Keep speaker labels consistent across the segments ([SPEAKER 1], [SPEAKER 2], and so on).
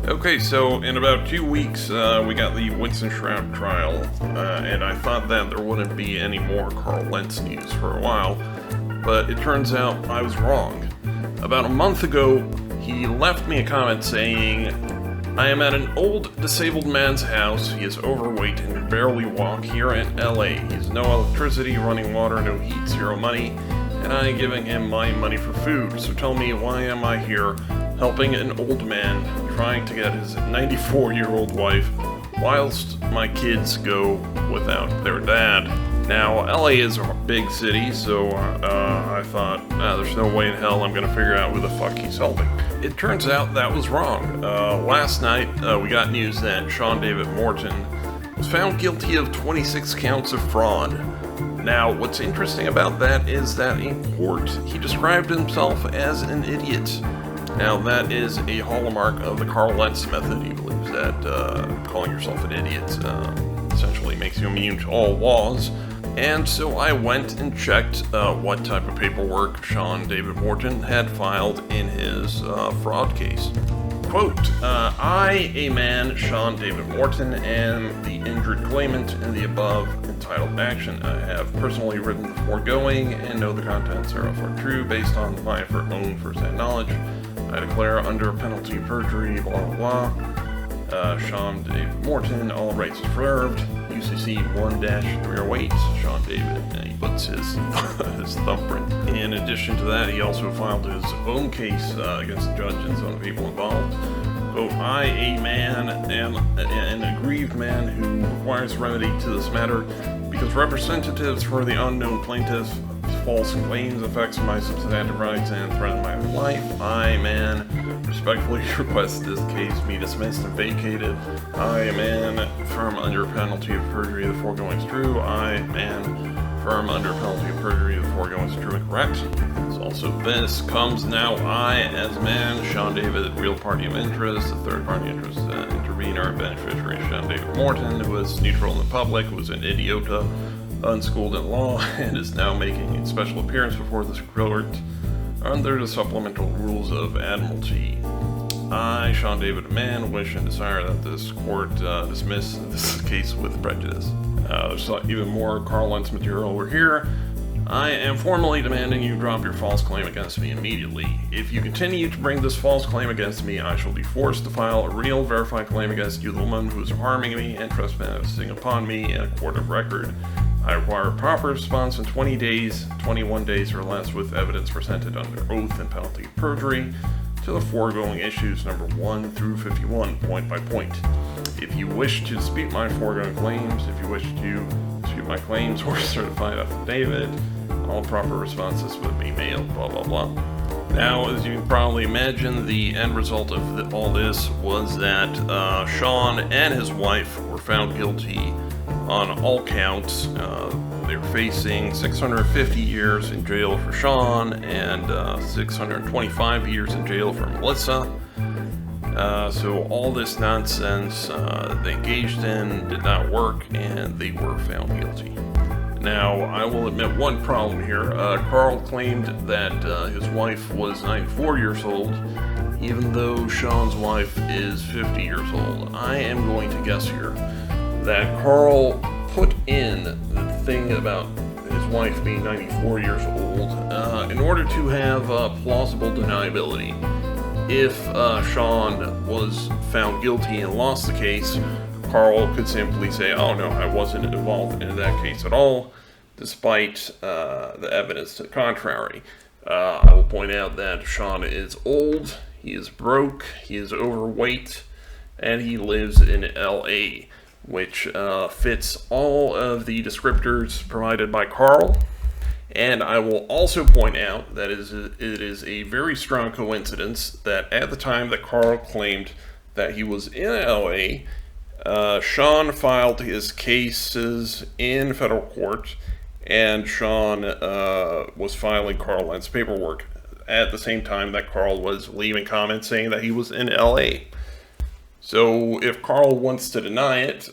[SPEAKER 1] Okay, so in about 2 weeks, we got the Winston Shroud trial, and I thought that there wouldn't be any more Karl Lentz news for a while, but it turns out I was wrong. About a month ago, he left me a comment saying, "I am at an old, disabled man's house. He is overweight and can barely walk here in LA. He has no electricity, running water, no heat, zero money, and I am giving him my money for food. So tell me, why am I here helping an old man trying to get his 94-year-old wife whilst my kids go without their dad?" Now, LA is a big city, so I thought, there's no way in hell I'm gonna figure out who the fuck he's helping. It turns out that was wrong. Last night, we got news that Sean David Morton was found guilty of 26 counts of fraud. Now, what's interesting about that is that in court, he described himself as an idiot. Now, that is a hallmark of the Karl Lentz method. He believes that calling yourself an idiot essentially makes you immune to all laws. And so I went and checked what type of paperwork Sean David Morton had filed in his fraud case. Quote, "I, a man, Sean David Morton, am the injured claimant in the above entitled action. I have personally written the foregoing and know the contents thereof are true based on my own first-hand knowledge. I declare under penalty of perjury, blah, blah, blah. Sean David Morton, all rights reserved. UCC 1-308, Sean David," and he puts his thumbprint. In addition to that, he also filed his own case against the judge and some of the people involved. Quote, "I, a man, am an aggrieved man who requires remedy to this matter because representatives for the unknown plaintiff false claims affects my substantive rights and threaten my life. I, man, respectfully request this case be dismissed and vacated. I, man, firm under penalty of perjury the foregoing is true. I, man, firm under penalty of perjury the foregoing is true and correct. Also, this comes now. I, as man, Sean David, real party of interest, the third party interest, intervener, beneficiary, Sean David Morton, who is neutral in the public, who is an idiota, unschooled in law, and is now making a special appearance before this court under the supplemental rules of admiralty. I, Sean David, a man, wish and desire that this court dismiss this case with prejudice." There's even more Karl Lentz material over here. "I am formally demanding you drop your false claim against me immediately. If you continue to bring this false claim against me, I shall be forced to file a real verified claim against you, the woman who is harming me and trespassing upon me in a court of record. I require a proper response in 20 days, 21 days or less, with evidence presented under oath and penalty of perjury to the foregoing issues number 1 through 51, point by point. If you wish to dispute my foregoing claims, if you wish to dispute my claims or certified affidavit, all proper responses will be mailed, blah, blah, blah." Now, as you can probably imagine, the end result of all this was that Sean and his wife were found guilty on all counts. They're facing 650 years in jail for Sean and 625 years in jail for Melissa. So all this nonsense they engaged in did not work, and they were found guilty. Now, I will admit one problem here. Karl claimed that his wife was 94 years old, even though Sean's wife is 50 years old. I am going to guess here that Karl put in the thing about his wife being 94 years old in order to have plausible deniability. If Sean was found guilty and lost the case, Karl could simply say, "Oh no, I wasn't involved in that case at all," despite the evidence to the contrary. I will point out that Sean is old, he is broke, he is overweight, and he lives in LA, which fits all of the descriptors provided by Karl. And I will also point out that it is a very strong coincidence that at the time that Karl claimed that he was in LA, Sean filed his cases in federal court, and Sean was filing Karl Lentz paperwork at the same time that Karl was leaving comments saying that he was in LA. So if Karl wants to deny it,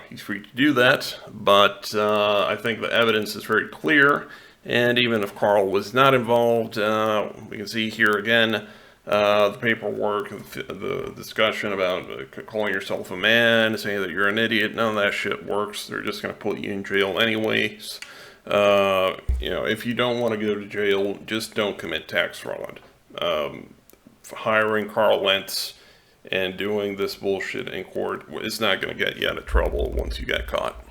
[SPEAKER 1] he's free to do that, but I think the evidence is very clear, and even if Karl was not involved, we can see here again The paperwork, the discussion about calling yourself a man, saying that you're an idiot, none of that shit works. They're just going to put you in jail anyways. If you don't want to go to jail, just don't commit tax fraud. Hiring Karl Lentz and doing this bullshit in court is not going to get you out of trouble once you get caught.